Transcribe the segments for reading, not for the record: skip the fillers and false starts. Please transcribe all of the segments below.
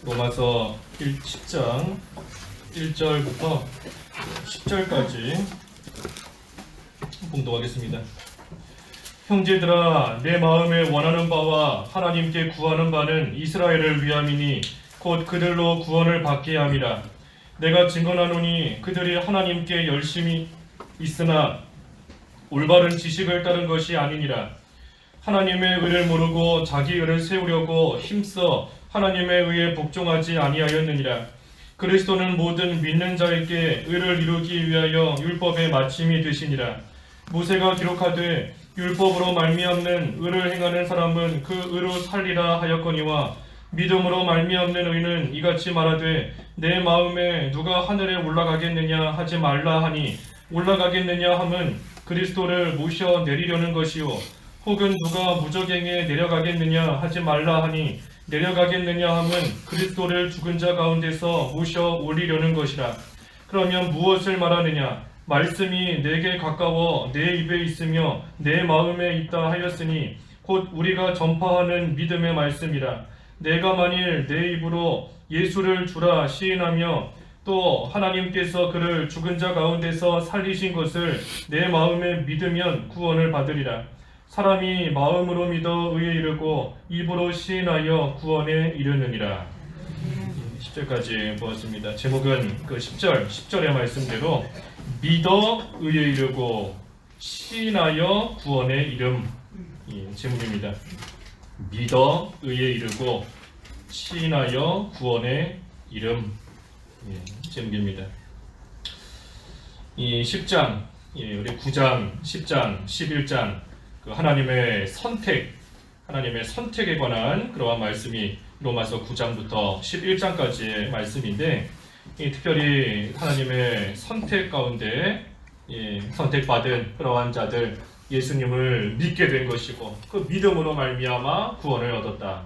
로마서 10장 1절부터 10절까지 봉독하겠습니다. 형제들아, 내 마음에 원하는 바와 하나님께 구하는 바는 이스라엘을 위함이니 곧 그들로 구원을 받게 함이라. 내가 증언하노니 그들이 하나님께 열심히 있으나 올바른 지식을 따른 것이 아니니라. 하나님의 의를 모르고 자기 의를 세우려고 힘써 하나님의 의에 복종하지 아니하였느니라. 그리스도는 모든 믿는 자에게 의를 이루기 위하여 율법의 마침이 되시니라. 모세가 기록하되 율법으로 말미암는 의를 행하는 사람은 그 의로 살리라 하였거니와 믿음으로 말미암는 의는 이같이 말하되 내 마음에 누가 하늘에 올라가겠느냐 하지 말라 하니 올라가겠느냐 함은 그리스도를 모셔 내리려는 것이요 혹은 누가 무저갱에 내려가겠느냐 하지 말라 하니 내려가겠느냐 함은 그리스도를 죽은 자 가운데서 모셔 올리려는 것이라. 그러면 무엇을 말하느냐? 말씀이 내게 가까워 내 입에 있으며 내 마음에 있다 하였으니 곧 우리가 전파하는 믿음의 말씀이라. 내가 만일 내 입으로 예수를 주라 시인하며 또 하나님께서 그를 죽은 자 가운데서 살리신 것을 내 마음에 믿으면 구원을 받으리라. 사람이 마음으로 믿어 의에 이르고 입으로 시인하여 구원에 이르느니라. 10절까지 보았습니다. 제목은 그 10절의 말씀대로 믿어 의에 이르고 시인하여 구원에 이름, 제목입니다. 믿어 의에 이르고 시인하여 구원에 이름, 제목입니다. 이 10장, 우리 9장, 10장, 11장 그 하나님의 선택에 관한 그러한 말씀이 로마서 9장부터 11장까지의 말씀인데, 특별히 하나님의 선택 가운데 선택받은 그러한 자들, 예수님을 믿게 된 것이고 그 믿음으로 말미암아 구원을 얻었다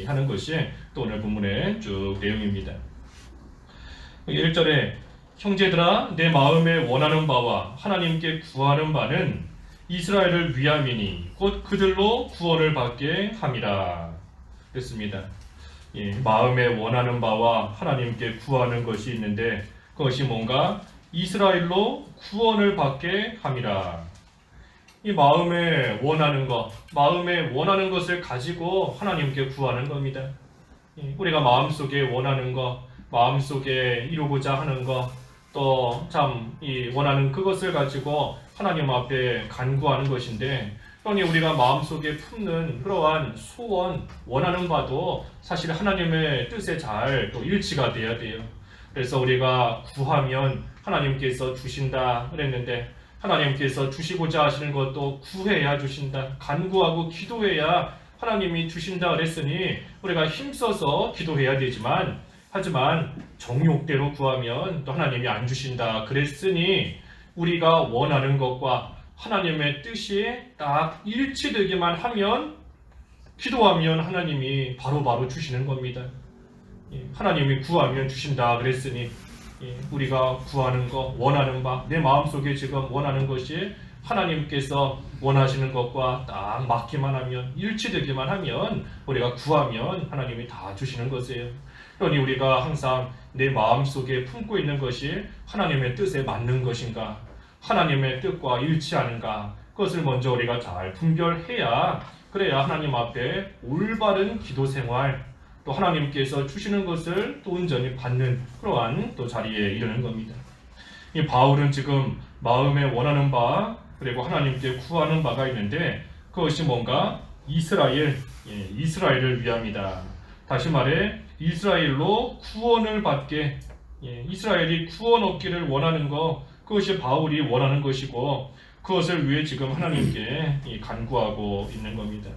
하는 것이 또 오늘 본문의 쭉 내용입니다. 1절에 형제들아, 내 마음에 원하는 바와 하나님께 구하는 바는 이스라엘을 위함이니 곧 그들로 구원을 받게 함이라 그랬습니다. 마음에 원하는 바와 하나님께 구하는 것이 있는데 그것이 뭔가? 이스라엘로 구원을 받게 함이라. 이 마음에 원하는 것을 가지고 하나님께 구하는 겁니다. 우리가 마음속에 원하는 것, 마음속에 이루고자 하는 것, 또 참 이 원하는 그것을 가지고 하나님 앞에 간구하는 것인데, 그러니 우리가 마음속에 품는 그러한 소원, 원하는 바도 사실 하나님의 뜻에 잘 또 일치가 돼야 돼요. 그래서 우리가 구하면 하나님께서 주신다 그랬는데, 하나님께서 주시고자 하시는 것도 구해야 주신다, 간구하고 기도해야 하나님이 주신다 그랬으니 우리가 힘써서 기도해야 되지만, 하지만 정욕대로 구하면 또 하나님이 안 주신다 그랬으니 우리가 원하는 것과 하나님의 뜻이 딱 일치되기만 하면, 기도하면 하나님이 바로바로 주시는 겁니다. 하나님이 구하면 주신다 그랬으니 우리가 구하는 것, 원하는 바, 내 마음속에 지금 원하는 것이 하나님께서 원하시는 것과 딱 맞기만 하면, 일치되기만 하면 우리가 구하면 하나님이 다 주시는 것이에요. 그러니 우리가 항상 내 마음속에 품고 있는 것이 하나님의 뜻에 맞는 것인가, 하나님의 뜻과 일치하는가, 그것을 먼저 우리가 잘 분별해야, 그래야 하나님 앞에 올바른 기도 생활, 또 하나님께서 주시는 것을 또 온전히 받는 그러한 또 자리에 이르는 겁니다. 이 바울은 지금 마음에 원하는 바, 그리고 하나님께 구하는 바가 있는데 그것이 뭔가? 이스라엘을 위함이다. 다시 말해 이스라엘로 구원을 받게, 이스라엘이 구원 얻기를 원하는 것, 그것이 바울이 원하는 것이고 그것을 위해 지금 하나님께 간구하고 있는 겁니다.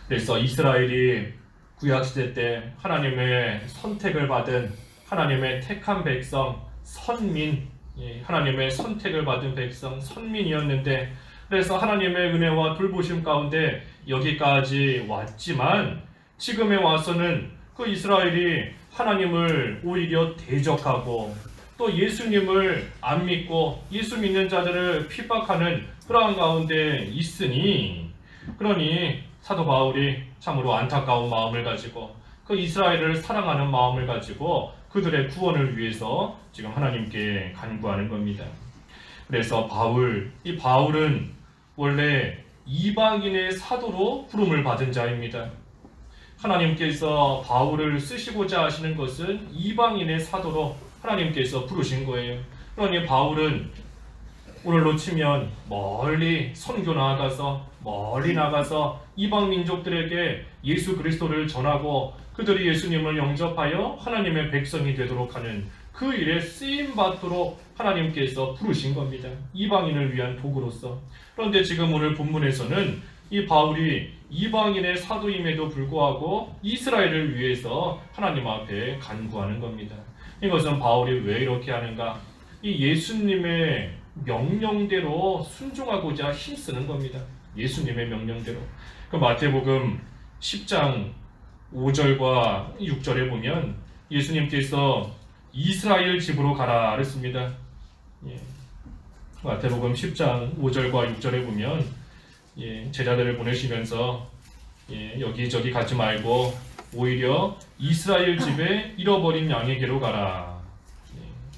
그래서 이스라엘이 구약시대 때 하나님의 선택을 받은, 하나님의 택한 백성, 선민, 하나님의 선택을 받은 백성, 선민이었는데, 그래서 하나님의 은혜와 돌보심 가운데 여기까지 왔지만 지금에 와서는 그 이스라엘이 하나님을 오히려 대적하고 또 예수님을 안 믿고 예수 믿는 자들을 핍박하는 그러한 가운데 있으니, 그러니 사도 바울이 참으로 안타까운 마음을 가지고 그 이스라엘을 사랑하는 마음을 가지고 그들의 구원을 위해서 지금 하나님께 간구하는 겁니다. 그래서 이 바울은 원래 이방인의 사도로 부름을 받은 자입니다. 하나님께서 바울을 쓰시고자 하시는 것은 이방인의 사도로 하나님께서 부르신 거예요. 그러니 바울은 오늘로 치면 멀리 선교 멀리 나가서 이방 민족들에게 예수 그리스도를 전하고 그들이 예수님을 영접하여 하나님의 백성이 되도록 하는 그 일에 쓰임 받도록 하나님께서 부르신 겁니다. 이방인을 위한 도구로서. 그런데 지금 오늘 본문에서는 이 바울이 이방인의 사도임에도 불구하고 이스라엘을 위해서 하나님 앞에 간구하는 겁니다. 이것은 바울이 왜 이렇게 하는가? 이 예수님의 명령대로 순종하고자 힘쓰는 겁니다. 예수님의 명령대로. 그 마태복음 10장 5절과 6절에 보면 예수님께서 이스라엘 집으로 가라 그랬습니다. 마태복음 10장 5절과 6절에 보면 제자들을 보내시면서 여기저기 가지 말고 오히려 이스라엘 집에 잃어버린 양에게로 가라.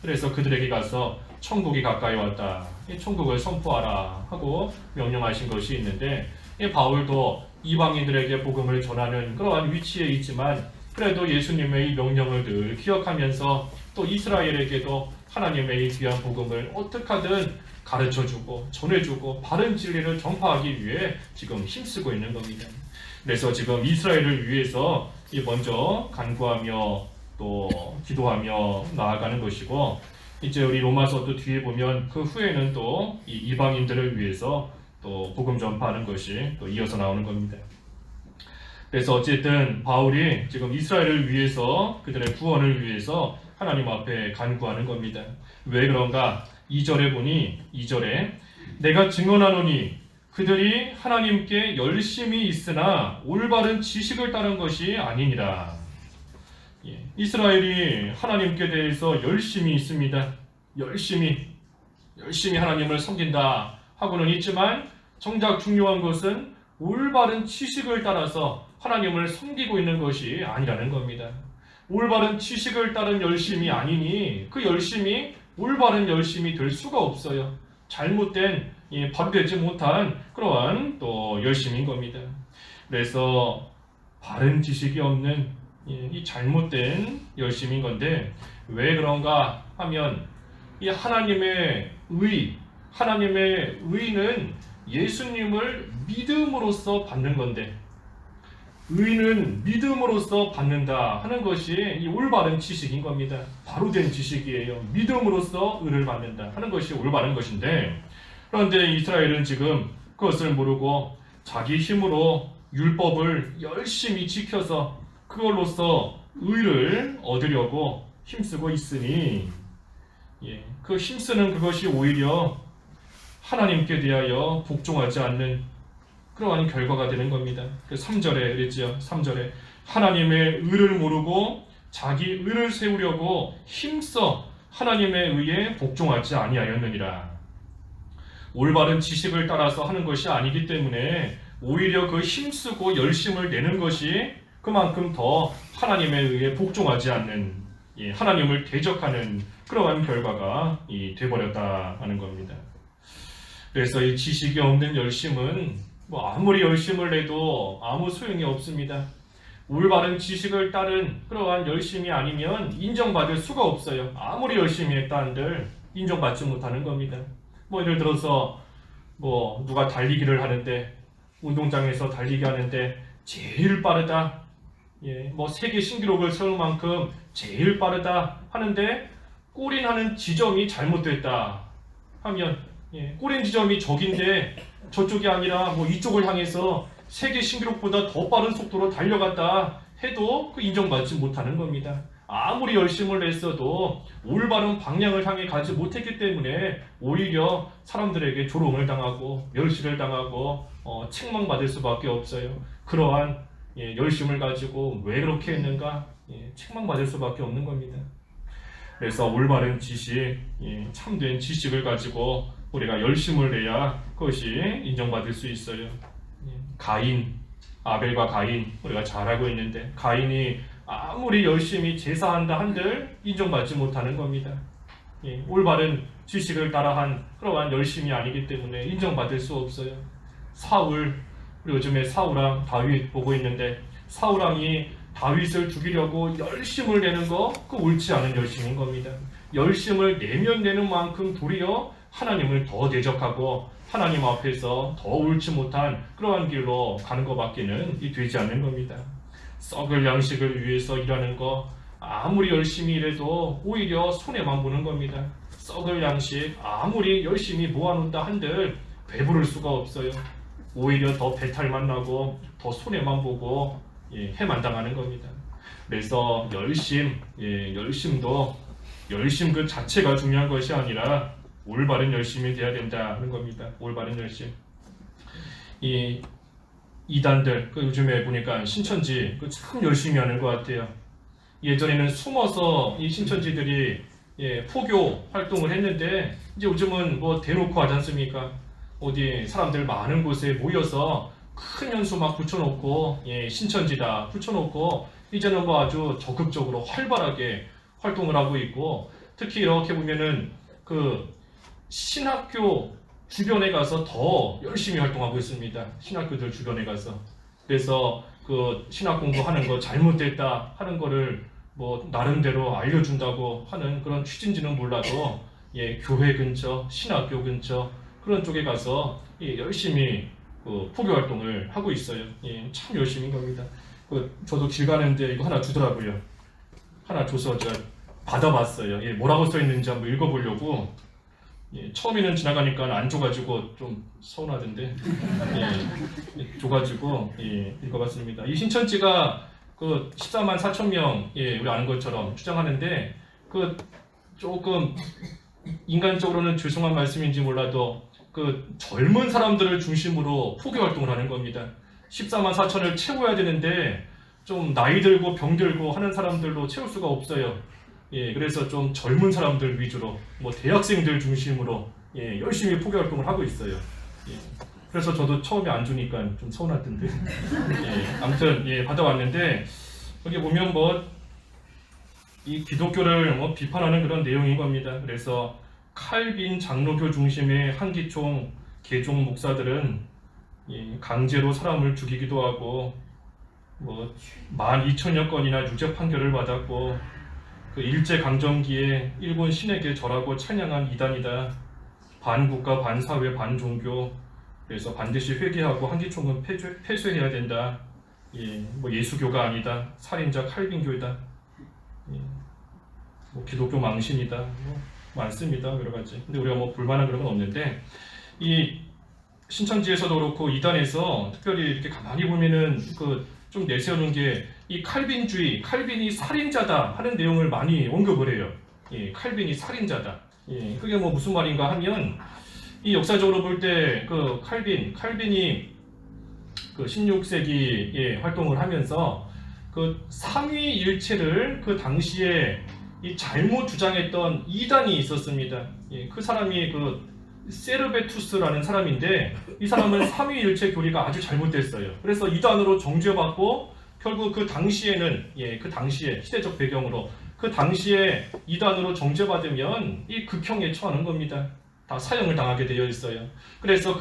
그래서 그들에게 가서 천국이 가까이 왔다. 천국을 선포하라 하고 명령하신 것이 있는데 바울도 이방인들에게 복음을 전하는 그러한 위치에 있지만 그래도 예수님의 이 명령을 늘 기억하면서 또 이스라엘에게도 하나님의 이 귀한 복음을 어떻게 하든 가르쳐주고 전해주고 바른 진리를 전파하기 위해 지금 힘쓰고 있는 겁니다. 그래서 지금 이스라엘을 위해서 먼저 간구하며 또 기도하며 나아가는 것이고 이제 우리 로마서도 뒤에 보면 그 후에는 또 이 이방인들을 위해서 또 복음 전파하는 것이 또 이어서 나오는 겁니다. 그래서 어쨌든 바울이 지금 이스라엘을 위해서 그들의 구원을 위해서 하나님 앞에 간구하는 겁니다. 왜 그런가? 2절에 보니 2절에 내가 증언하노니 그들이 하나님께 열심히 있으나 올바른 지식을 따른 것이 아니니라. 이스라엘이 하나님께 대해서 열심히 있습니다. 열심히 하나님을 섬긴다 하고는 있지만 정작 중요한 것은 올바른 지식을 따라서 하나님을 섬기고 있는 것이 아니라는 겁니다. 올바른 지식을 따른 열심이 아니니 그 열심이 올바른 열심이 될 수가 없어요. 잘못된 바로되지 못한 그러한 또 열심인 겁니다. 그래서 바른 지식이 없는 이 잘못된 열심인 건데 왜 그런가 하면 이 하나님의 의는 예수님을 믿음으로써 받는 건데 의는 믿음으로써 받는다 하는 것이 이 올바른 지식인 겁니다. 바로된 지식이에요. 믿음으로써 의를 받는다 하는 것이 올바른 것인데 그런데 이스라엘은 지금 그것을 모르고 자기 힘으로 율법을 열심히 지켜서 그걸로써 의를 얻으려고 힘쓰고 있으니 그 힘쓰는 그것이 오히려 하나님께 대하여 복종하지 않는 그러한 결과가 되는 겁니다. 3절에 그랬죠. 3절에 하나님의 의를 모르고 자기 의를 세우려고 힘써 하나님의 의에 복종하지 아니하였느니라. 올바른 지식을 따라서 하는 것이 아니기 때문에 오히려 그 힘쓰고 열심을 내는 것이 그만큼 더 하나님의 의에 복종하지 않는 하나님을 대적하는 그러한 결과가 되어버렸다 하는 겁니다. 그래서 이 지식이 없는 열심은 아무리 열심을 내도 아무 소용이 없습니다. 올바른 지식을 따른 그러한 열심이 아니면 인정받을 수가 없어요. 아무리 열심히 했다 한들 인정받지 못하는 겁니다. 예를 들어서 누가 달리기를 하는데 운동장에서 달리기 하는데 제일 빠르다. 세계 신기록을 세울 만큼 제일 빠르다 하는데 골인하는 지점이 잘못됐다 하면 골인 지점이 저긴데 저쪽이 아니라 이쪽을 향해서 세계 신기록보다 더 빠른 속도로 달려갔다 해도 그 인정받지 못하는 겁니다. 아무리 열심을 냈어도 올바른 방향을 향해 가지 못했기 때문에 오히려 사람들에게 조롱을 당하고 멸시를 당하고 책망받을 수밖에 없어요. 그러한 열심을 가지고 왜 그렇게 했는가 책망받을 수밖에 없는 겁니다. 그래서 올바른 지식, 참된 지식을 가지고 우리가 열심을 내야 그것이 인정받을 수 있어요. 아벨과 가인 우리가 잘 알고 있는데 가인이 아무리 열심히 제사한다 한들 인정받지 못하는 겁니다. 예, 올바른 지식을 따라한 그러한 열심이 아니기 때문에 인정받을 수 없어요. 사울, 우리 요즘에 사울왕 다윗 보고 있는데 사울왕이 다윗을 죽이려고 열심을 내는 거 그 옳지 않은 열심인 겁니다. 열심을 내면 내는 만큼 도리어 하나님을 더 대적하고 하나님 앞에서 더 옳지 못한 그러한 길로 가는 것밖에는 되지 않는 겁니다. 썩을 양식을 위해서 일하는 거 아무리 열심히 일해도 오히려 손해만 보는 겁니다. 썩을 양식 아무리 열심히 모아놓다 한들 배부를 수가 없어요. 오히려 더 배탈만 나고 더 손해만 보고 해만 당하는 겁니다. 그래서 열심도 열심 그 자체가 중요한 것이 아니라 올바른 열심이 돼야 된다 하는 겁니다. 올바른 열심. 이 이단들 요즘에 보니까 신천지 참 열심히 하는 것 같아요. 예전에는 숨어서 이 신천지들이 포교 활동을 했는데 이제 요즘은 뭐 대놓고 하지 않습니까? 어디 사람들 많은 곳에 모여서 큰 연수 막 붙여놓고 신천지다 붙여놓고 이제는 뭐 아주 적극적으로 활발하게 활동을 하고 있고, 특히 이렇게 보면은 그 신학교 주변에 가서 더 열심히 활동하고 있습니다. 신학교들 주변에 가서. 그래서 그 신학 공부하는 거 잘못됐다 하는 거를 뭐 나름대로 알려준다고 하는 그런 취지인지는 몰라도 교회 근처, 신학교 근처 그런 쪽에 가서 열심히 포교 활동을 하고 있어요. 참 열심인 겁니다. 저도 길 가는데 이거 하나 주더라고요. 하나 줘서 제가 받아봤어요. 뭐라고 써 있는지 한번 읽어보려고. 처음에는 지나가니까 안 줘가지고 좀 서운하던데 줘가지고 읽어봤습니다. 이 신천지가 14만 4천 명 우리 아는 것처럼 주장하는데 조금 인간적으로는 죄송한 말씀인지 몰라도 젊은 사람들을 중심으로 포교 활동을 하는 겁니다. 14만 4천을 채워야 되는데 좀 나이 들고 병 들고 하는 사람들로 채울 수가 없어요. 그래서 좀 젊은 사람들 위주로 뭐 대학생들 중심으로 열심히 포교 활동을 하고 있어요. 그래서 저도 처음에 안 주니까 좀 서운하던데 아무튼 받아왔는데 여기 보면 이 기독교를 비판하는 그런 내용인 겁니다. 그래서 칼빈 장로교 중심의 한기총 개종 목사들은 강제로 사람을 죽이기도 하고 12,000여 건이나 유죄 판결을 받았고 일제강점기에 일본 신에게 절하고 찬양한 이단이다. 반국가, 반사회, 반종교. 그래서 반드시 회개하고 한기총은 폐쇄해야 된다. 예수교가 아니다. 살인자 칼빈교이다. 기독교 망신이다. 많습니다. 여러 가지. 근데 우리가 불만한 그런 건 없는데 이 신천지에서도 그렇고 이단에서 특별히 이렇게 가만히 보면은 좀 내세우는 게 이 칼빈주의, 칼빈이 살인자다 하는 내용을 많이 언급을 해요. 칼빈이 살인자다. 그게 무슨 말인가 하면 이 역사적으로 볼 때 칼빈이 16세기에 활동을 하면서 삼위일체를 당시에 이 잘못 주장했던 이단이 있었습니다. 그 사람이 세르베투스라는 사람인데 이 사람은 삼위일체 교리가 아주 잘못됐어요. 그래서 이단으로 정죄받고 결국 그 당시에는 그 당시에 시대적 배경으로 그 당시에 이단으로 정죄받으면 이 극형에 처하는 겁니다. 다 사형을 당하게 되어 있어요. 그래서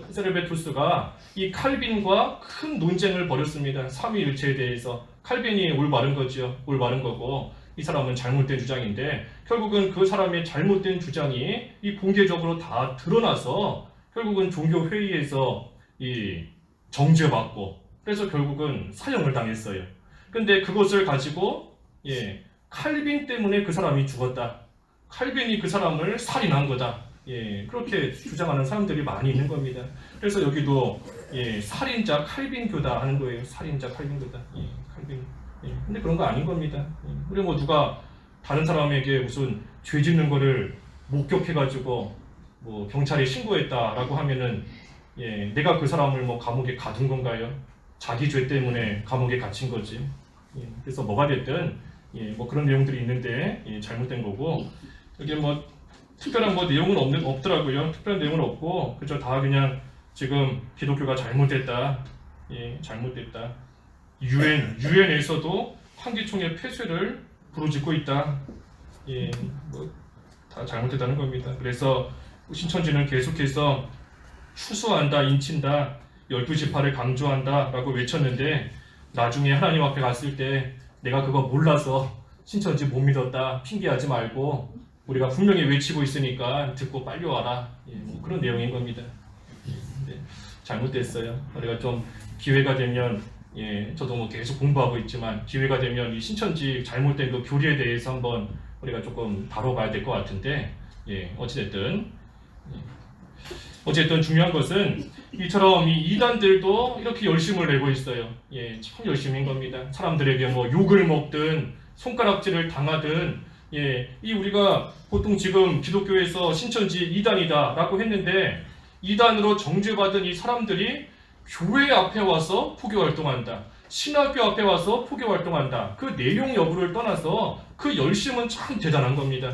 세르베투스가 이 칼빈과 큰 논쟁을 벌였습니다. 삼위일체에 대해서. 칼빈이 올바른 거죠. 올바른 거고 이 사람은 잘못된 주장인데 결국은 그 사람의 잘못된 주장이 이 공개적으로 다 드러나서 결국은 종교회의에서 이 정죄받고 그래서 결국은 사형을 당했어요. 근데 그것을 가지고 칼빈 때문에 그 사람이 죽었다. 칼빈이 그 사람을 살인한 거다. 그렇게 주장하는 사람들이 많이 있는 겁니다. 그래서 여기도 살인자 칼빈교다 하는 거예요. 살인자 칼빈교다. 칼빈. 근데 그런 거 아닌 겁니다. 우리 누가 다른 사람에게 무슨 죄 짓는 거를 목격해가지고 경찰에 신고했다라고 하면은 내가 그 사람을 감옥에 가둔 건가요? 자기 죄 때문에 감옥에 gathin 거지. 그래서 뭐가 됐든 그런 내용들이 있는데 잘못된 거고 여기 특별한 내용은 없더라고요. 특별한 내용은 없고 그저 다 그냥 지금 기독교가 잘못됐다. 잘못됐다. 유엔에서도 환기총의 폐쇄를 부르짖고 있다. 예, 뭐 다 잘못됐다는 겁니다. 그래서 신천지는 계속해서 추수한다, 인친다, 12지파를 강조한다 라고 외쳤는데 나중에 하나님 앞에 갔을 때 내가 그거 몰라서 신천지 못 믿었다 핑계하지 말고 우리가 분명히 외치고 있으니까 듣고 빨리 와라. 예, 뭐 그런 내용인 겁니다. 네, 잘못됐어요. 우리가 좀 기회가 되면 저도 뭐 계속 공부하고 있지만 기회가 되면 이 신천지 잘못된 그 교리에 대해서 한번 우리가 조금 다뤄봐야 될 것 같은데 어쨌든 중요한 것은 이처럼 이 이단들도 이렇게 열심을 내고 있어요. 참 열심인 겁니다. 사람들에게 뭐 욕을 먹든 손가락질을 당하든 이 우리가 보통 지금 기독교에서 신천지 이단이다라고 했는데 이단으로 정죄받은 이 사람들이 교회 앞에 와서 포교 활동한다. 신학교 앞에 와서 포교 활동한다. 그 내용 여부를 떠나서 그 열심은 참 대단한 겁니다.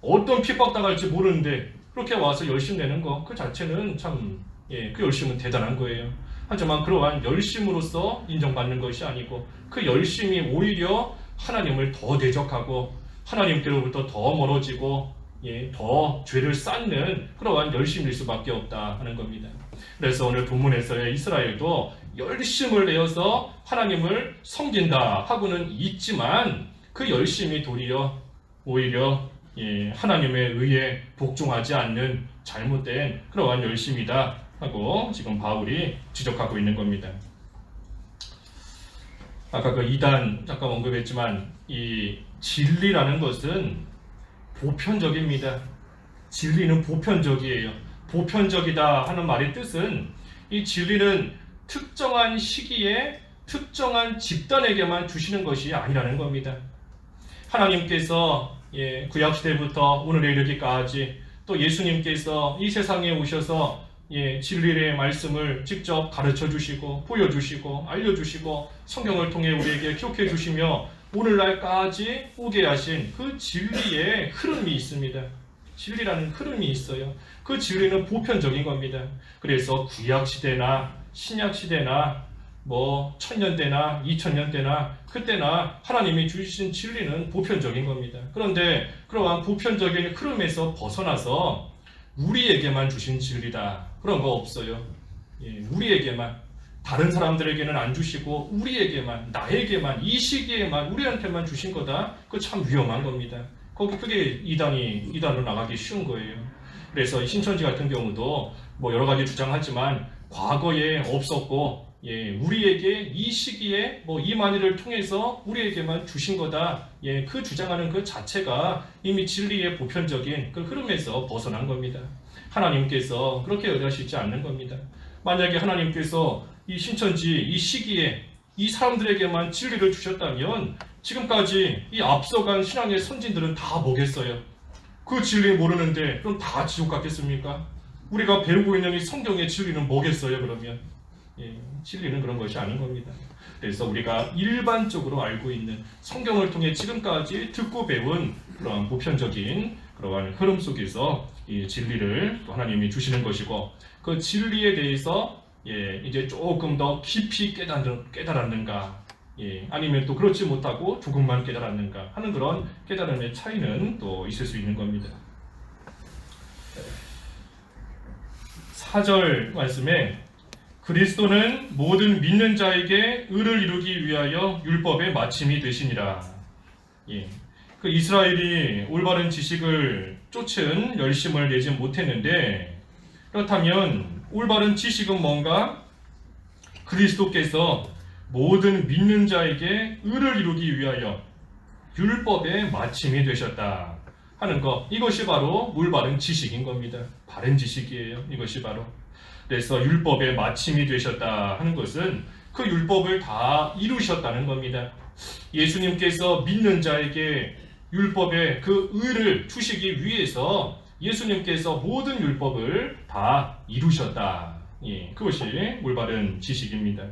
어떤 핍박당할지 모르는데 그렇게 와서 열심 내는 거 그 자체는 참 그 열심은 대단한 거예요. 하지만 그러한 열심으로서 인정받는 것이 아니고 그 열심이 오히려 하나님을 더 대적하고 하나님께로부터 더 멀어지고 더 죄를 쌓는 그러한 열심일 수밖에 없다 하는 겁니다. 그래서 오늘 본문에서의 이스라엘도 열심을 내어서 하나님을 섬긴다 하고는 있지만 그 열심이 오히려 하나님의 의에 복종하지 않는 잘못된 그러한 열심이다 하고 지금 바울이 지적하고 있는 겁니다. 아까 그 이단 잠깐 언급했지만 이 진리라는 것은 보편적입니다. 진리는 보편적이에요. 보편적이다 하는 말의 뜻은 이 진리는 특정한 시기에 특정한 집단에게만 주시는 것이 아니라는 겁니다. 하나님께서 구약시대부터 오늘에 이르기까지 또 예수님께서 이 세상에 오셔서 진리의 말씀을 직접 가르쳐 주시고 보여주시고 알려주시고 성경을 통해 우리에게 기록해 주시며 오늘날까지 오게 하신 그 진리의 흐름이 있습니다. 진리라는 흐름이 있어요. 그 진리는 보편적인 겁니다. 그래서 구약시대나 신약시대나 뭐 1000년대나 2000년대나 그때나 하나님이 주신 진리는 보편적인 겁니다. 그런데 그러한 보편적인 흐름에서 벗어나서 우리에게만 주신 진리다 그런 거 없어요. 우리에게만, 다른 사람들에게는 안 주시고 우리에게만, 나에게만, 이 시기에만 우리한테만 주신 거다. 그거 참 위험한 겁니다. 그게 이단으로 나가기 쉬운 거예요. 그래서 이 신천지 같은 경우도 뭐 여러 가지 주장하지만 과거에 없었고 우리에게 이 시기에 뭐 이 만일을 통해서 우리에게만 주신 거다. 그 주장하는 그 자체가 이미 진리의 보편적인 그 흐름에서 벗어난 겁니다. 하나님께서 그렇게 의뢰하시지 않는 겁니다. 만약에 하나님께서 이 신천지 이 시기에 이 사람들에게만 진리를 주셨다면 지금까지 이 앞서간 신앙의 선진들은 다 뭐겠어요? 그 진리 모르는데 그럼 다 지옥 갔겠습니까? 우리가 배우고 있는 이 성경의 진리는 뭐겠어요 그러면? 진리는 그런 것이 아닌 겁니다. 그래서 우리가 일반적으로 알고 있는 성경을 통해 지금까지 듣고 배운 그러한 보편적인 그러한 흐름 속에서 이 진리를 또 하나님이 주시는 것이고 그 진리에 대해서 이제 조금 더 깊이 깨달았는가 아니면 또 그렇지 못하고 조금만 깨달았는가 하는 그런 깨달음의 차이는 또 있을 수 있는 겁니다. 4절 말씀에 그리스도는 모든 믿는 자에게 의를 이루기 위하여 율법의 마침이 되시니라. 그 이스라엘이 올바른 지식을 쫓은 열심을 내지 못했는데 그렇다면 올바른 지식은 뭔가? 그리스도께서 모든 믿는 자에게 의를 이루기 위하여 율법의 마침이 되셨다 하는 것, 이것이 바로 올바른 지식인 겁니다. 바른 지식이에요. 이것이 바로. 그래서 율법의 마침이 되셨다 하는 것은 그 율법을 다 이루셨다는 겁니다. 예수님께서 믿는 자에게 율법의 그 의를 주시기 위해서 예수님께서 모든 율법을 다 이루셨다. 그것이 올바른 지식입니다.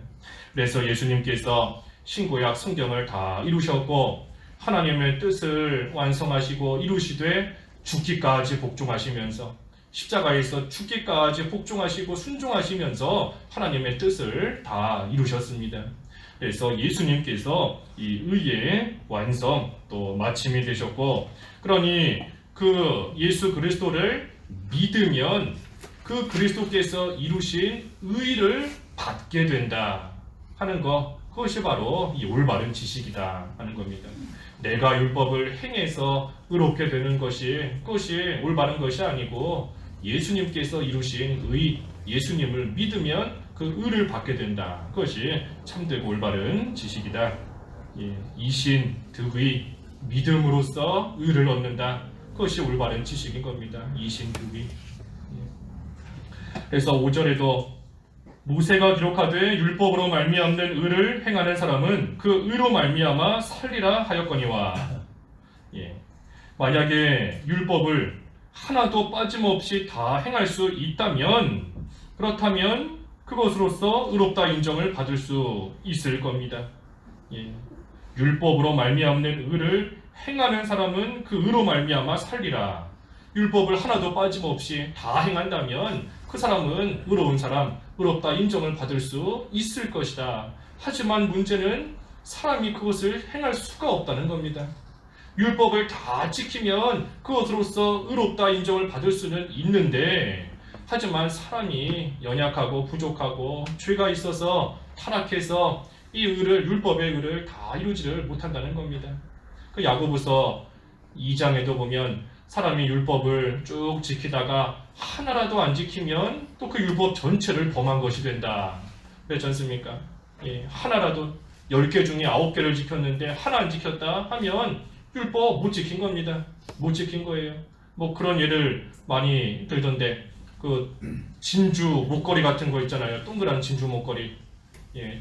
그래서 예수님께서 신구약 성경을 다 이루셨고 하나님의 뜻을 완성하시고 이루시되 죽기까지 복종하시면서 십자가에서 죽기까지 복종하시고 순종하시면서 하나님의 뜻을 다 이루셨습니다. 그래서 예수님께서 이 의의 완성 또 마침이 되셨고, 그러니 그 예수 그리스도를 믿으면 그 그리스도께서 이루신 의를 받게 된다 하는 것, 그것이 바로 이 올바른 지식이다 하는 겁니다. 내가 율법을 행해서 의롭게 되는 그것이 올바른 것이 아니고, 예수님께서 이루신 의, 예수님을 믿으면 그 의를 받게 된다. 그것이 참되고 올바른 지식이다. 이신 득의, 믿음으로써 의를 얻는다. 그것이 올바른 지식인 겁니다. 이신 득의. 그래서 5절에도 모세가 기록하되 율법으로 말미암는 의를 행하는 사람은 그 의로 말미암아 살리라 하였거니와. 만약에 율법을 하나도 빠짐없이 다 행할 수 있다면, 그렇다면 그것으로서 의롭다 인정을 받을 수 있을 겁니다. 율법으로 말미암는 의를 행하는 사람은 그 의로 말미암아 살리라. 율법을 하나도 빠짐없이 다 행한다면 그 사람은 의로운 사람, 의롭다 인정을 받을 수 있을 것이다. 하지만 문제는 사람이 그것을 행할 수가 없다는 겁니다. 율법을 다 지키면 그것으로서 의롭다 인정을 받을 수는 있는데, 하지만 사람이 연약하고 부족하고 죄가 있어서 타락해서 이 의를, 율법의 의를 다 이루지를 못한다는 겁니다. 그 야고보서 2장에도 보면 사람이 율법을 쭉 지키다가 하나라도 안 지키면 또 그 율법 전체를 범한 것이 된다. 그렇지 않습니까? 하나라도 10개 중에 9개를 지켰는데 하나 안 지켰다 하면 율법 못 지킨 겁니다. 못 지킨 거예요. 뭐 그런 예를 많이 들던데, 그 진주 목걸이 같은 거 있잖아요. 동그란 진주 목걸이.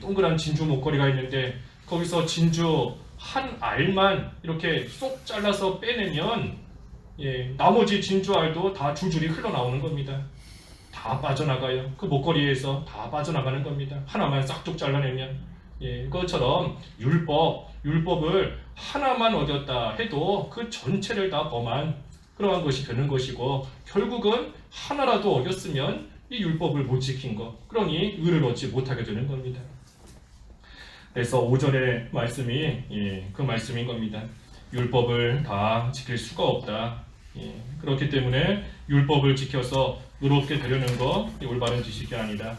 동그란 진주 목걸이가 있는데 거기서 진주 한 알만 이렇게 쏙 잘라서 빼내면 나머지 진주 알도 다 줄줄이 흘러나오는 겁니다. 다 빠져나가요. 그 목걸이에서 다 빠져나가는 겁니다. 하나만 싹둑 잘라내면. 그것처럼 율법을 하나만 어겼다 해도 그 전체를 다 범한 그러한 것이 되는 것이고, 결국은 하나라도 어겼으면 이 율법을 못 지킨 것, 그러니 의를 얻지 못하게 되는 겁니다. 그래서 5절의 말씀이 그 말씀인 겁니다. 율법을 다 지킬 수가 없다. 그렇기 때문에 율법을 지켜서 의롭게 되려는 것, 올바른 지식이 아니다.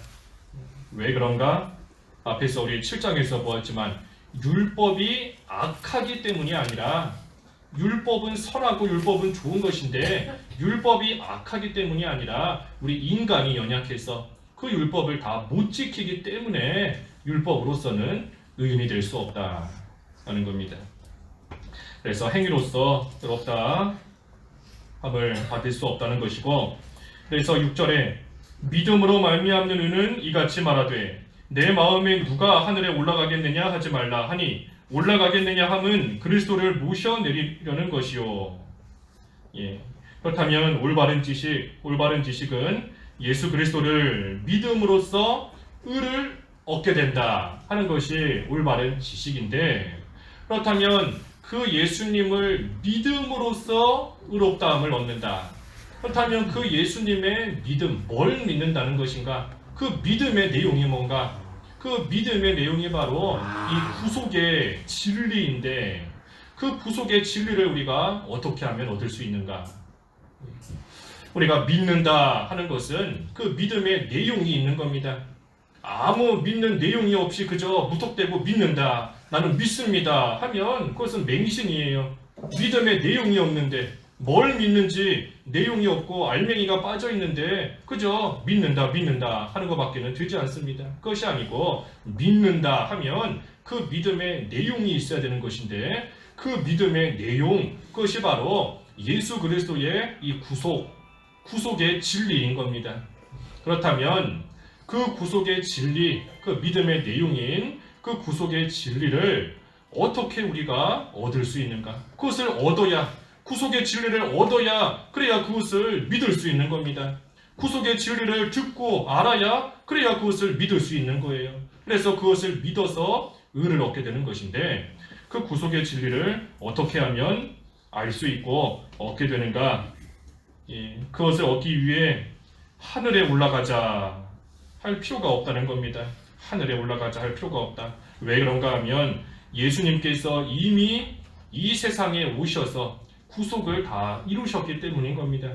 왜 그런가? 앞에서 우리 7장에서 보았지만 율법이 악하기 때문이 아니라, 율법은 선하고 율법은 좋은 것인데 율법이 악하기 때문이 아니라 우리 인간이 연약해서 그 율법을 다 못 지키기 때문에 율법으로서는 의인이 될 수 없다는 겁니다. 그래서 행위로서 의롭다 함을 받을 수 없다는 것이고, 그래서 6절에 믿음으로 말미암는 의는 이같이 말하되 내 마음에 누가 하늘에 올라가겠느냐 하지 말라 하니, 올라가겠느냐 함은 그리스도를 모셔내리려는 것이요. 그렇다면 올바른 지식은 예수 그리스도를 믿음으로써 의를 얻게 된다 하는 것이 올바른 지식인데, 그렇다면 그 예수님을 믿음으로써 의롭다함을 얻는다. 그렇다면 그 예수님의 믿음, 뭘 믿는다는 것인가? 그 믿음의 내용이 뭔가? 그 믿음의 내용이 바로 이 구속의 진리인데, 그 구속의 진리를 우리가 어떻게 하면 얻을 수 있는가? 우리가 믿는다 하는 것은 그 믿음의 내용이 있는 겁니다. 아무 믿는 내용이 없이 그저 무턱대고 믿는다, 나는 믿습니다 하면 그것은 맹신이에요. 믿음의 내용이 없는데, 뭘 믿는지 내용이 없고 알맹이가 빠져 있는데 그저 믿는다 하는 것밖에는 되지 않습니다. 그것이 아니고, 믿는다 하면 그 믿음의 내용이 있어야 되는 것인데, 그 믿음의 내용, 그것이 바로 예수 그리스도의 이 구속의 진리인 겁니다. 그렇다면 그 구속의 진리, 그 믿음의 내용인 그 구속의 진리를 어떻게 우리가 얻을 수 있는가? 그것을 얻어야, 구속의 진리를 얻어야, 그래야 그것을 믿을 수 있는 겁니다. 구속의 진리를 듣고 알아야, 그래야 그것을 믿을 수 있는 거예요. 그래서 그것을 믿어서 의를 얻게 되는 것인데, 그 구속의 진리를 어떻게 하면 알 수 있고 얻게 되는가? 그것을 얻기 위해 하늘에 올라가자 할 필요가 없다는 겁니다. 하늘에 올라가자 할 필요가 없다. 왜 그런가 하면 예수님께서 이미 이 세상에 오셔서 구속을 다 이루셨기 때문인 겁니다.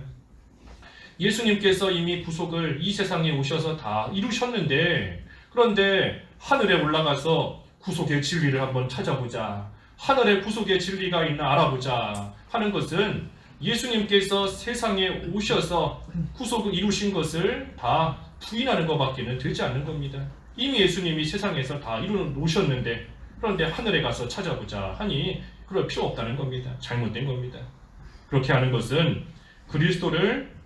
예수님께서 이미 구속을 이 세상에 오셔서 다 이루셨는데, 그런데 하늘에 올라가서 구속의 진리를 한번 찾아보자, 하늘에 구속의 진리가 있나 알아보자 하는 것은 예수님께서 세상에 오셔서 구속을 이루신 것을 다 부인하는 것밖에는 되지 않는 겁니다. 이미 예수님이 세상에서 다 이루어 놓으셨는데, 그런데 하늘에 가서 찾아보자 하니 그럴 필요 없다는 겁니다. 잘못된 겁니다. 그렇게 하는 것은 그리스도를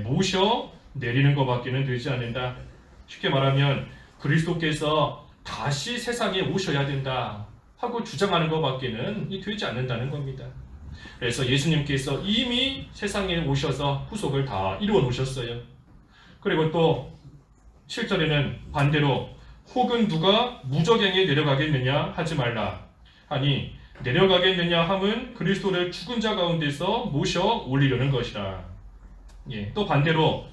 모셔 내리는 것밖에는 되지 않는다. 쉽게 말하면 그리스도께서 다시 세상에 오셔야 된다 하고 주장하는 것밖에는 되지 않는다는 겁니다. 그래서 예수님께서 이미 세상에 오셔서 구속을 다 이루어 놓으셨어요. 그리고 또 7절에는 반대로 혹은 누가 무저갱에 내려가겠느냐 하지 말라 하니, 내려가겠느냐 함은 그리스도를 죽은 자 가운데서 모셔 올리려는 것이라. 또 반대로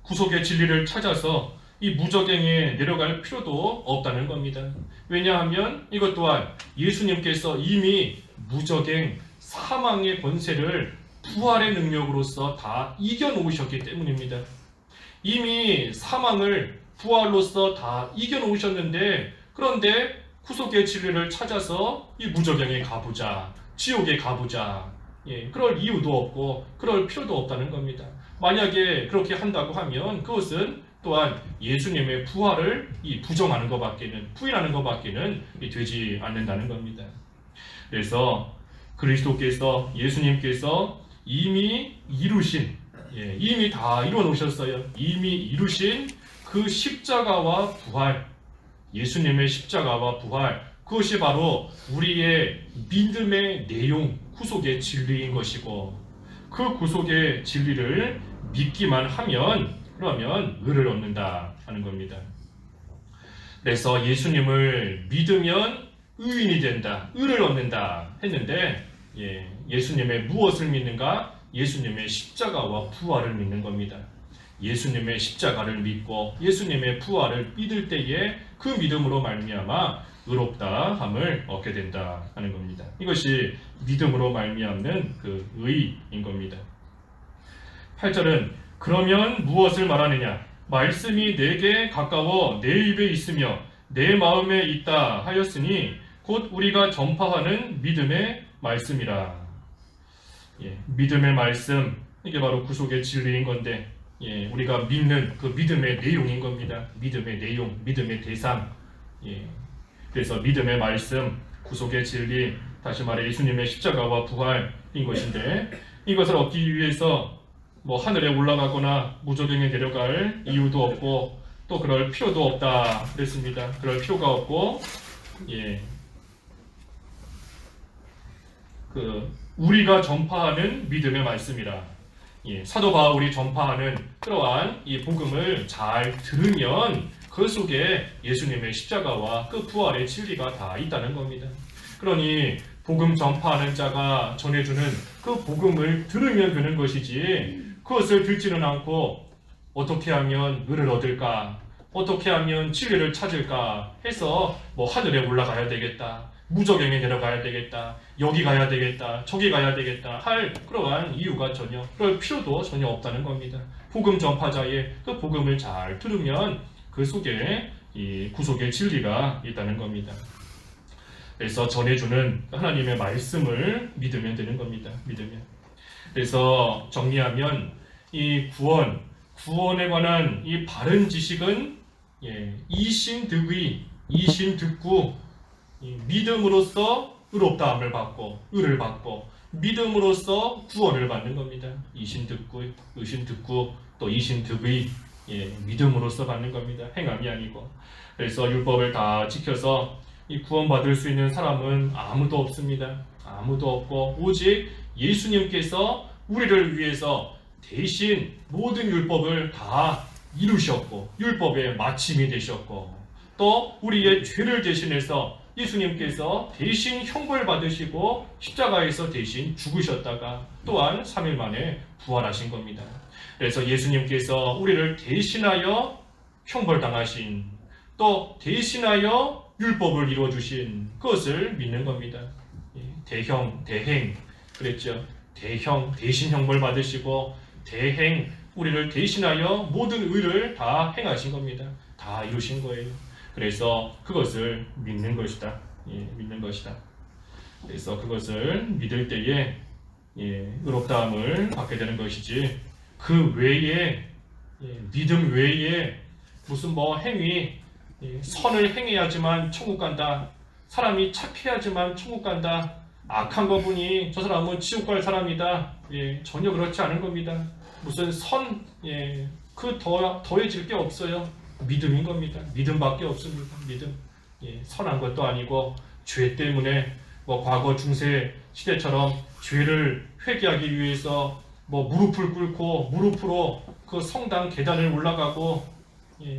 구속의 진리를 찾아서 이 무저갱에 내려갈 필요도 없다는 겁니다. 왜냐하면 이것 또한 예수님께서 이미 무저갱 사망의 권세를 부활의 능력으로서 다 이겨놓으셨기 때문입니다. 이미 사망을 부활로서 다 이겨놓으셨는데, 그런데 구속의 진리를 찾아서 이 무저갱에 가보자, 지옥에 가보자, 그럴 이유도 없고 그럴 필요도 없다는 겁니다. 만약에 그렇게 한다고 하면 그것은 또한 예수님의 부활을 부정하는 것밖에는, 부인하는 것밖에는 되지 않는다는 겁니다. 그래서 그리스도께서, 예수님께서 이미 이루신, 이미 다 이루어 놓으셨어요. 이미 이루신 그 십자가와 부활, 예수님의 십자가와 부활, 그것이 바로 우리의 믿음의 내용, 구속의 진리인 것이고, 그 구속의 진리를 믿기만 하면 그러면 의를 얻는다 하는 겁니다. 그래서 예수님을 믿으면 의인이 된다, 의를 얻는다 했는데, 예수님의 무엇을 믿는가? 예수님의 십자가와 부활을 믿는 겁니다. 예수님의 십자가를 믿고 예수님의 부활을 믿을 때에 그 믿음으로 말미암아 의롭다 함을 얻게 된다 하는 겁니다. 이것이 믿음으로 말미암는 그 의인 겁니다. 8절은 그러면 무엇을 말하느냐? 말씀이 내게 가까워 내 입에 있으며 내 마음에 있다 하였으니 곧 우리가 전파하는 믿음의 말씀이라. 믿음의 말씀, 이게 바로 구속의 진리인 건데, 우리가 믿는 그 믿음의 내용인 겁니다. 믿음의 내용, 믿음의 대상. 그래서 믿음의 말씀, 구속의 진리, 다시 말해 예수님의 십자가와 부활인 것인데, 이것을 얻기 위해서 하늘에 올라가거나 무저갱에 내려갈 이유도 없고 또 그럴 필요도 없다 그랬습니다. 그럴 필요가 없고, 우리가 전파하는 믿음의 말씀이라. 사도 바울이 전파하는 그러한 이 복음을 잘 들으면 그 속에 예수님의 십자가와 그 부활의 진리가 다 있다는 겁니다. 그러니 복음 전파하는 자가 전해주는 그 복음을 들으면 되는 것이지, 그것을 듣지는 않고 어떻게 하면 의를 얻을까, 어떻게 하면 진리를 찾을까 해서 하늘에 올라가야 되겠다, 무저갱에 내려가야 되겠다, 여기 가야 되겠다, 저기 가야 되겠다 할 그러한 이유가 전혀, 그럴 필요도 전혀 없다는 겁니다. 복음 전파자의 그 복음을 잘 들으면 그 속에 이 구속의 진리가 있다는 겁니다. 그래서 전해주는 하나님의 말씀을 믿으면 되는 겁니다. 믿으면. 그래서 정리하면 이 구원에 관한 이 바른 지식은 이신득의, 이신득구, 믿음으로써 의롭다함을 받고 의를 받고 믿음으로써 구원을 받는 겁니다. 이신득구, 의신득구, 또 이신득의, 믿음으로써 받는 겁니다. 행함이 아니고. 그래서 율법을 다 지켜서 이 구원받을 수 있는 사람은 아무도 없습니다. 아무도 없고 오직 예수님께서 우리를 위해서 대신 모든 율법을 다 이루셨고 율법의 마침이 되셨고, 또 우리의 죄를 대신해서 예수님께서 대신 형벌 받으시고 십자가에서 대신 죽으셨다가 또한 3일 만에 부활하신 겁니다. 그래서 예수님께서 우리를 대신하여 형벌당하신, 또 대신하여 율법을 이루어 주신 그것을 믿는 겁니다. 대행 그랬죠. 대신 형벌 받으시고 대행 우리를 대신하여 모든 의를 다 행하신 겁니다. 다 이루신 거예요. 그래서 그것을 믿는 것이다. 믿는 것이다. 그래서 그것을 믿을 때에 의롭다함을 받게 되는 것이지 그 외에 믿음 외에 무슨 뭐 행위 선을 행해야지만 천국 간다. 사람이 착해야지만 천국 간다. 악한 거 보니 저 사람은 지옥 갈 사람이다. 전혀 그렇지 않은 겁니다. 무슨 그 더해질 게 없어요. 믿음인 겁니다. 믿음밖에 없습니다. 믿음. 선한 것도 아니고 죄 때문에 뭐 과거 중세 시대처럼 죄를 회개하기 위해서 뭐 무릎을 꿇고 무릎으로 그 성당 계단을 올라가고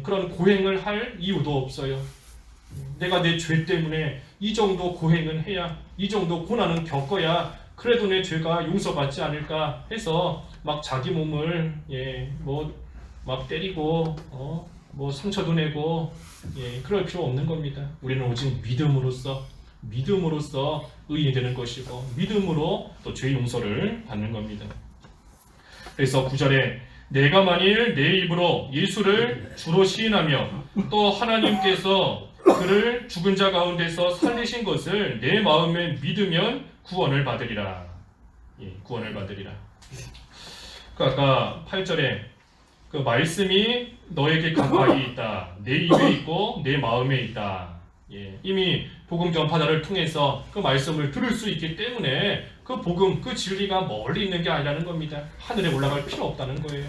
그런 고행을 할 이유도 없어요. 내가 내 죄 때문에 이 정도 고행은 해야, 이 정도 고난은 겪어야 그래도 내 죄가 용서받지 않을까 해서 막 자기 몸을 막 때리고 뭐 상처도 내고 그럴 필요 없는 겁니다. 우리는 오직 믿음으로써 의인이 되는 것이고 믿음으로 또 죄 용서를 받는 겁니다. 그래서 9절에 내가 만일 내 입으로 예수를 주로 시인하며 또 하나님께서 그를 죽은 자 가운데서 살리신 것을 내 마음에 믿으면 구원을 받으리라. 구원을 받으리라. 아까 8절에 그 말씀이 너에게 가까이 있다. 내 입에 있고 내 마음에 있다. 이미 복음 전파자를 통해서 그 말씀을 들을 수 있기 때문에 그 복음, 그 진리가 멀리 있는 게 아니라는 겁니다. 하늘에 올라갈 필요 없다는 거예요.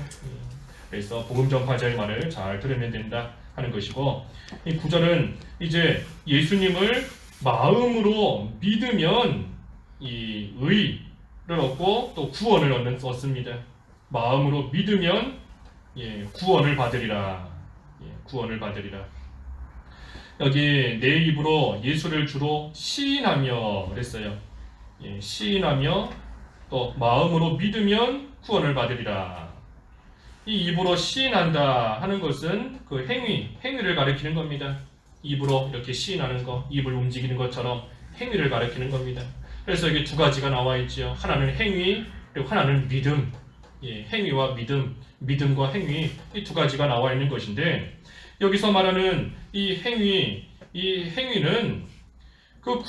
그래서 복음 전파자의 말을 잘 들으면 된다 하는 것이고, 이 9절은 이제 예수님을 마음으로 믿으면 이 의를 얻고 또 구원을 얻습니다. 마음으로 믿으면 구원을 받으리라. 구원을 받으리라. 여기 내 입으로 예수를 주로 시인하며 그랬어요. 시인하며 또 마음으로 믿으면 구원을 받으리라. 이 입으로 시인한다 하는 것은 그 행위를 가리키는 겁니다. 입으로 이렇게 시인하는 거, 입을 움직이는 것처럼 행위를 가리키는 겁니다. 그래서 여기 두 가지가 나와 있죠. 하나는 행위, 그리고 하나는 믿음. 행위와 믿음, 믿음과 행위, 이 두 가지가 나와 있는 것인데, 여기서 말하는 이 행위는 그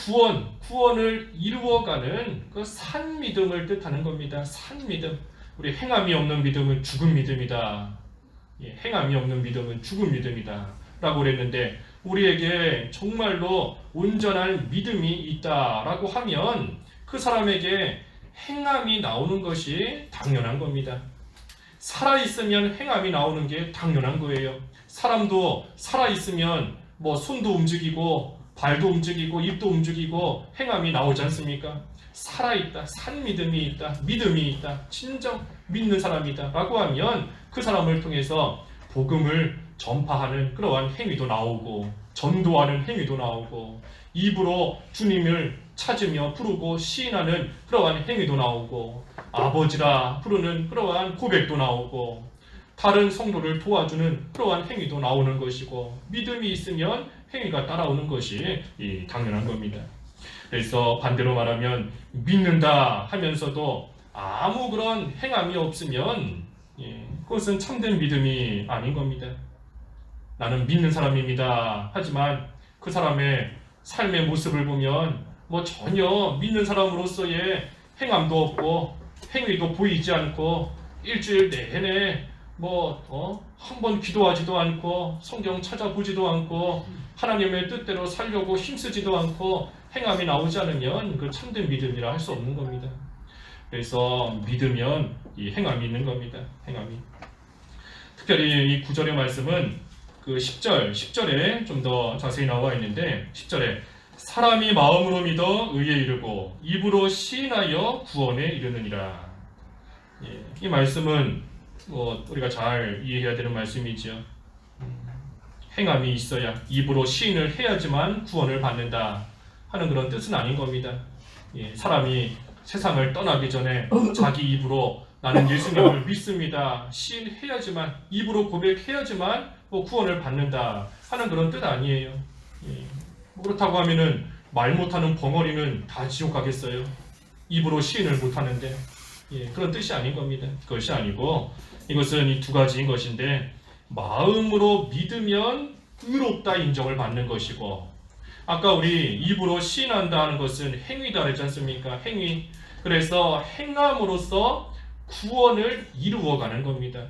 구원을 이루어가는 그 산 믿음을 뜻하는 겁니다. 산 믿음. 우리 행함이 없는 믿음은 죽은 믿음이다. 행함이 없는 믿음은 죽은 믿음이다. 라고 그랬는데, 우리에게 정말로 온전한 믿음이 있다라고 하면 그 사람에게 행함이 나오는 것이 당연한 겁니다. 살아있으면 행함이 나오는 게 당연한 거예요. 사람도 살아있으면 뭐 손도 움직이고 발도 움직이고 입도 움직이고 행함이 나오지 않습니까? 살아있다, 산 믿음이 있다, 믿음이 있다, 진정 믿는 사람이다 라고 하면 그 사람을 통해서 복음을 전파하는 그러한 행위도 나오고 전도하는 행위도 나오고 입으로 주님을 찾으며 부르고 시인하는 그러한 행위도 나오고 아버지라 부르는 그러한 고백도 나오고 다른 성도를 도와주는 그러한 행위도 나오는 것이고 믿음이 있으면 행위가 따라오는 것이 당연한 겁니다. 그래서 반대로 말하면 믿는다 하면서도 아무 그런 행함이 없으면 그것은 참된 믿음이 아닌 겁니다. 나는 믿는 사람입니다. 하지만 그 사람의 삶의 모습을 보면 뭐 전혀 믿는 사람으로서의 행함도 없고 행위도 보이지 않고 일주일 내내 한 번 기도하지도 않고 성경 찾아보지도 않고 하나님의 뜻대로 살려고 힘쓰지도 않고 행함이 나오지 않으면 그 참된 믿음이라 할 수 없는 겁니다. 그래서 믿으면 이 행함이 있는 겁니다. 행함이. 특별히 이 9절의 말씀은 그 10절에 좀 더 자세히 나와 있는데 10절에 사람이 마음으로 믿어 의에 이르고 입으로 시인하여 구원에 이르느니라. 이 말씀은 우리가 잘 이해해야 되는 말씀이죠. 행함이 있어야 입으로 시인을 해야지만 구원을 받는다 하는 그런 뜻은 아닌 겁니다. 사람이 세상을 떠나기 전에 자기 입으로 나는 예수님을 믿습니다. 시인해야지만 입으로 고백해야지만 구원을 받는다 하는 그런 뜻 아니에요. 그렇다고 하면은 말 못하는 벙어리는 다 지옥 가겠어요? 입으로 시인을 못하는데. 그런 뜻이 아닌 겁니다. 그것이 아니고 이것은 이 두 가지인 것인데, 마음으로 믿으면 의롭다 인정을 받는 것이고, 아까 우리 입으로 시인한다 하는 것은 행위다 그랬지 않습니까? 행위. 그래서 행함으로써 구원을 이루어가는 겁니다.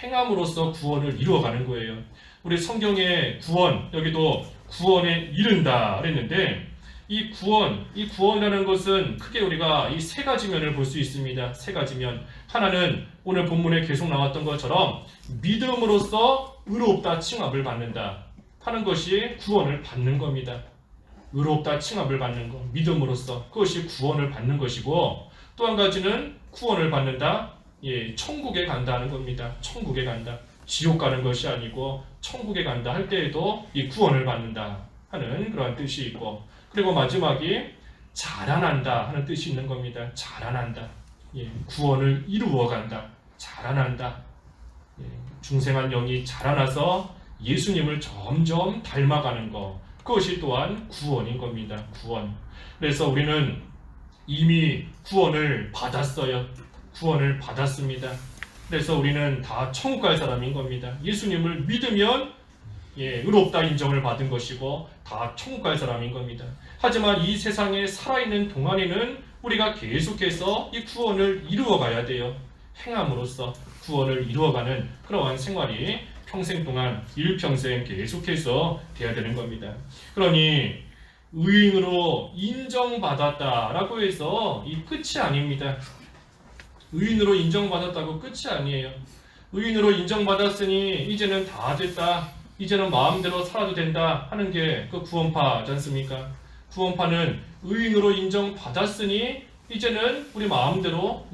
행함으로써 구원을 이루어가는 거예요. 우리 성경의 구원, 여기도 구원에 이른다 그랬는데, 이 구원이라는 것은 크게 우리가 이 세 가지 면을 볼 수 있습니다. 세 가지 면. 하나는 오늘 본문에 계속 나왔던 것처럼 믿음으로써 의롭다 칭함을 받는다 하는 것이 구원을 받는 겁니다. 의롭다 칭함을 받는 것, 믿음으로써 그것이 구원을 받는 것이고, 또 한 가지는 구원을 받는다, 천국에 간다는 겁니다. 천국에 간다. 지옥 가는 것이 아니고 천국에 간다 할 때에도 이 구원을 받는다 하는 그러한 뜻이 있고, 그리고 마지막이 자라난다 하는 뜻이 있는 겁니다. 자라난다. 구원을 이루어간다. 자라난다. 중생한 영이 자라나서 예수님을 점점 닮아가는 것, 그것이 또한 구원인 겁니다. 구원. 그래서 우리는 이미 구원을 받았어요. 구원을 받았습니다. 그래서 우리는 다 천국 갈 사람인 겁니다. 예수님을 믿으면 의롭다 인정을 받은 것이고 다 천국 갈 사람인 겁니다. 하지만 이 세상에 살아있는 동안에는 우리가 계속해서 이 구원을 이루어가야 돼요. 행함으로써 구원을 이루어가는 그러한 생활이 평생 동안 일평생 계속해서 돼야 되는 겁니다. 그러니 의인으로 인정받았다라고 해서 이 끝이 아닙니다. 의인으로 인정받았다고 끝이 아니에요. 의인으로 인정받았으니 이제는 다 됐다, 이제는 마음대로 살아도 된다 하는 게 그 구원파지 않습니까? 구원파는 의인으로 인정받았으니 이제는 우리 마음대로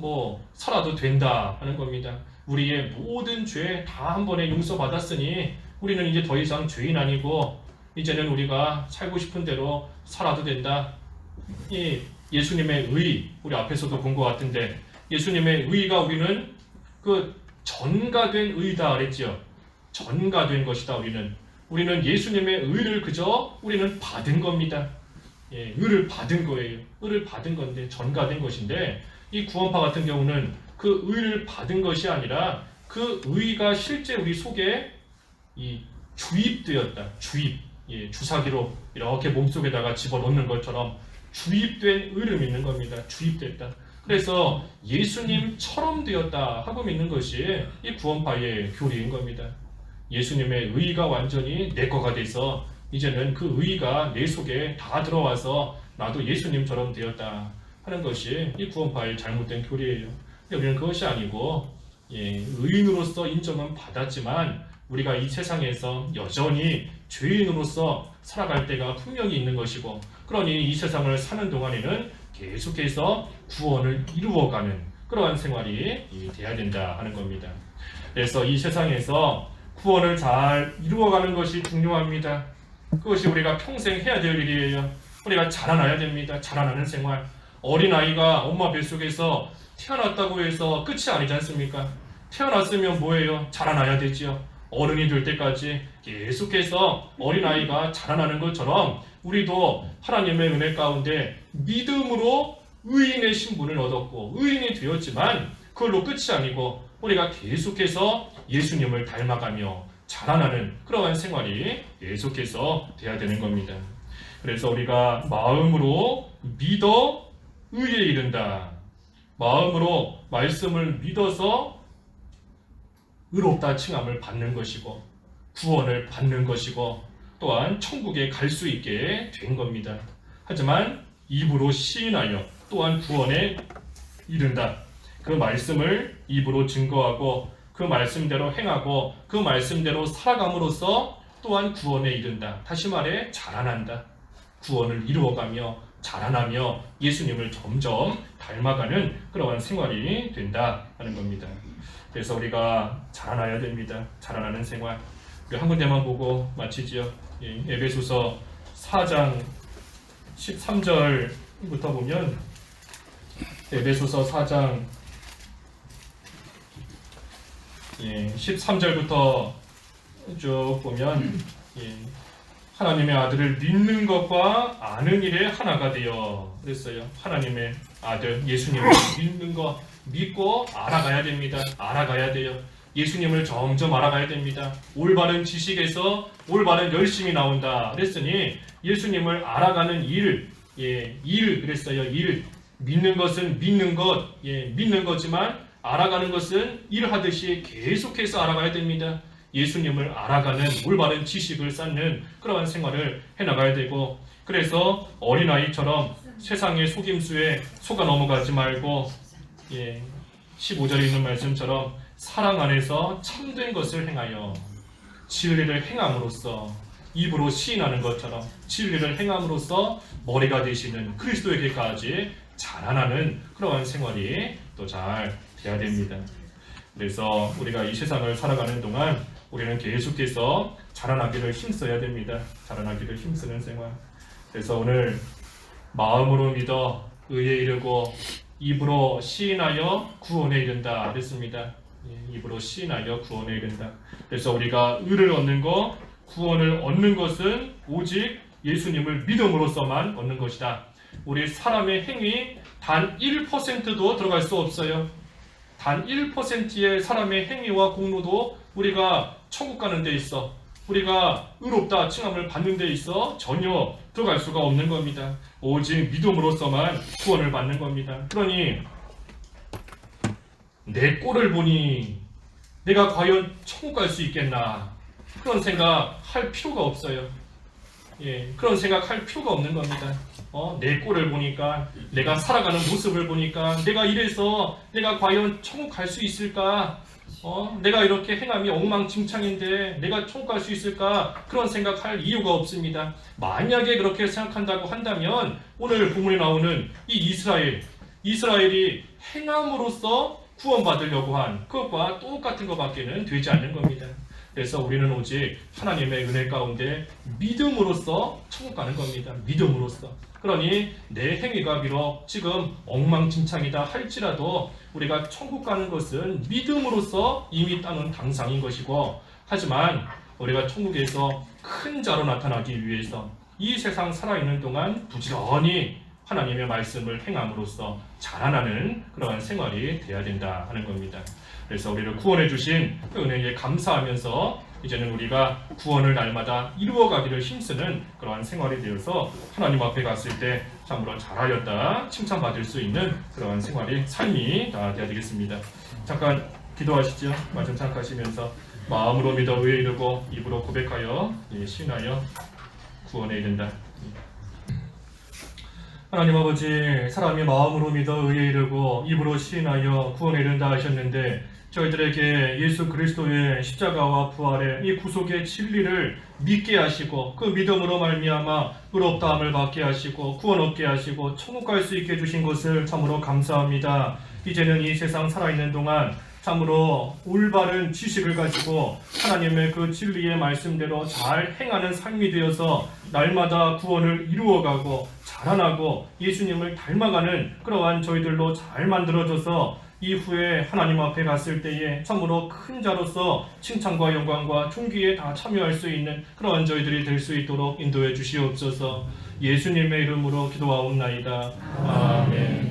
살아도 된다 하는 겁니다. 우리의 모든 죄 다 한 번에 용서받았으니 우리는 이제 더 이상 죄인 아니고 이제는 우리가 살고 싶은 대로 살아도 된다. 이 예수님의 의, 우리 앞에서도 본 것 같은데, 예수님의 의가 우리는 그 전가된 의다 그랬죠. 전가된 것이다. 우리는 예수님의 의를 그저 우리는 받은 겁니다. 의를 받은 거예요. 의를 받은 건데 전가된 것인데, 이 구원파 같은 경우는 그 의를 받은 것이 아니라 그 의가 실제 우리 속에 이 주입되었다. 주입. 주사기로 이렇게 몸속에다가 집어넣는 것처럼 주입된 의를 믿는 겁니다. 주입됐다. 그래서 예수님처럼 되었다 하고 믿는 것이 이 구원파의 교리인 겁니다. 예수님의 의가 완전히 내 거가 돼서 이제는 그 의가 내 속에 다 들어와서 나도 예수님처럼 되었다 하는 것이 이 구원파의 잘못된 교리예요. 우리는 그것이 아니고 의인으로서 인정은 받았지만 우리가 이 세상에서 여전히 죄인으로서 살아갈 때가 분명히 있는 것이고, 그러니 이 세상을 사는 동안에는 계속해서 구원을 이루어가는 그러한 생활이 돼야 된다 하는 겁니다. 그래서 이 세상에서 구원을 잘 이루어가는 것이 중요합니다. 그것이 우리가 평생 해야 될 일이에요. 우리가 자라나야 됩니다. 자라나는 생활. 어린아이가 엄마 뱃속에서 태어났다고 해서 끝이 아니지 않습니까? 태어났으면 뭐예요? 자라나야 되지요. 어른이 될 때까지 계속해서 어린아이가 자라나는 것처럼 우리도 하나님의 은혜 가운데 믿음으로 의인의 신분을 얻었고 의인이 되었지만 그걸로 끝이 아니고 우리가 계속해서 예수님을 닮아가며 자라나는 그러한 생활이 계속해서 돼야 되는 겁니다. 그래서 우리가 마음으로 믿어 의에 이른다. 마음으로 말씀을 믿어서 의롭다 칭함을 받는 것이고 구원을 받는 것이고 또한 천국에 갈 수 있게 된 겁니다. 하지만 입으로 시인하여 또한 구원에 이른다. 그 말씀을 입으로 증거하고 그 말씀대로 행하고 그 말씀대로 살아감으로써 또한 구원에 이른다. 다시 말해 자라난다. 구원을 이루어가며 자라나며 예수님을 점점 닮아가는 그러한 생활이 된다 하는 겁니다. 그래서 우리가 자라나야 됩니다. 자라나는 생활. 우리 한 군데만 보고 마치지요. 에베소서 4장 13절부터 보면 에베소서 4장 13절부터 쭉 보면 하나님의 아들을 믿는 것과 아는 일에 하나가 되어 그랬어요. 하나님의 아들 예수님을 믿는 것, 믿고 알아가야 됩니다. 알아가야 돼요. 예수님을 점점 알아가야 됩니다. 올바른 지식에서 올바른 열심이 나온다 그랬으니 예수님을 알아가는 일, 일 그랬어요. 일, 믿는 것은 믿는 것, 믿는 거지만 알아가는 것은 일하듯이 계속해서 알아가야 됩니다. 예수님을 알아가는 올바른 지식을 쌓는 그러한 생활을 해나가야 되고, 그래서 어린아이처럼 세상의 속임수에 속아 넘어가지 말고 15절에 있는 말씀처럼 사랑 안에서 참된 것을 행하여 진리를 행함으로써 입으로 시인하는 것처럼 진리를 행함으로써 머리가 되시는 그리스도에게까지 자라나는 그러한 생활이 또 잘 돼야 됩니다. 그래서 우리가 이 세상을 살아가는 동안 우리는 계속해서 자라나기를 힘써야 됩니다. 자라나기를 힘쓰는 생활. 그래서 오늘 마음으로 믿어 의에 이르고 입으로 시인하여 구원에 이른다 그랬습니다. 입으로 시인하여 구원에 이른다. 그래서 우리가 의를 얻는 것, 구원을 얻는 것은 오직 예수님을 믿음으로써만 얻는 것이다. 우리 사람의 행위 단 1%도 들어갈 수 없어요. 단 1%의 사람의 행위와 공로도 우리가 천국 가는 데 있어, 우리가 의롭다 칭함을 받는 데 있어 전혀 들어갈 수가 없는 겁니다. 오직 믿음으로써만 구원을 받는 겁니다. 그러니 내 꼴을 보니 내가 과연 천국 갈 수 있겠나, 그런 생각 할 필요가 없어요. 그런 생각 할 필요가 없는 겁니다. 내 꼴을 보니까, 내가 살아가는 모습을 보니까 내가 이래서 내가 과연 천국 갈 수 있을까? 내가 이렇게 행함이 엉망진창인데 내가 천국 갈 수 있을까? 그런 생각할 이유가 없습니다. 만약에 그렇게 생각한다고 한다면 오늘 본문에 나오는 이 이스라엘이 행함으로써 구원받으려고 한 그것과 똑같은 것밖에는 되지 않는 겁니다. 그래서 우리는 오직 하나님의 은혜 가운데 믿음으로써 천국 가는 겁니다. 믿음으로써. 그러니 내 행위가 비록 지금 엉망진창이다 할지라도 우리가 천국 가는 것은 믿음으로써 이미 따는 당상인 것이고, 하지만 우리가 천국에서 큰 자로 나타나기 위해서 이 세상 살아있는 동안 부지런히 하나님의 말씀을 행함으로써 자라나는 그러한 생활이 돼야 된다 하는 겁니다. 그래서 우리를 구원해 주신 그 은혜에 감사하면서 이제는 우리가 구원을 날마다 이루어가기를 힘쓰는 그러한 생활이 되어서 하나님 앞에 갔을 때 참으로 잘하였다 칭찬받을 수 있는 그러한 생활이, 삶이 다 되어야 되겠습니다. 잠깐 기도하시죠. 말씀 생각하시면서 마음으로 믿어 의에 이르고 입으로 고백하여 시인하여 구원에 이른다. 하나님 아버지, 사람이 마음으로 믿어 의에 이르고 입으로 시인하여 구원에 이른다 하셨는데, 저희들에게 예수 그리스도의 십자가와 부활의 이 구속의 진리를 믿게 하시고 그 믿음으로 말미암아 의롭다함을 받게 하시고 구원 얻게 하시고 천국 갈 수 있게 해주신 것을 참으로 감사합니다. 이제는 이 세상 살아있는 동안 참으로 올바른 지식을 가지고 하나님의 그 진리의 말씀대로 잘 행하는 삶이 되어서 날마다 구원을 이루어가고 자라나고 예수님을 닮아가는 그러한 저희들로 잘 만들어져서 이후에 하나님 앞에 갔을 때에 참으로 큰 자로서 칭찬과 영광과 존귀에 다 참여할 수 있는 그러한 저희들이 될 수 있도록 인도해 주시옵소서. 예수님의 이름으로 기도하옵나이다. 아멘.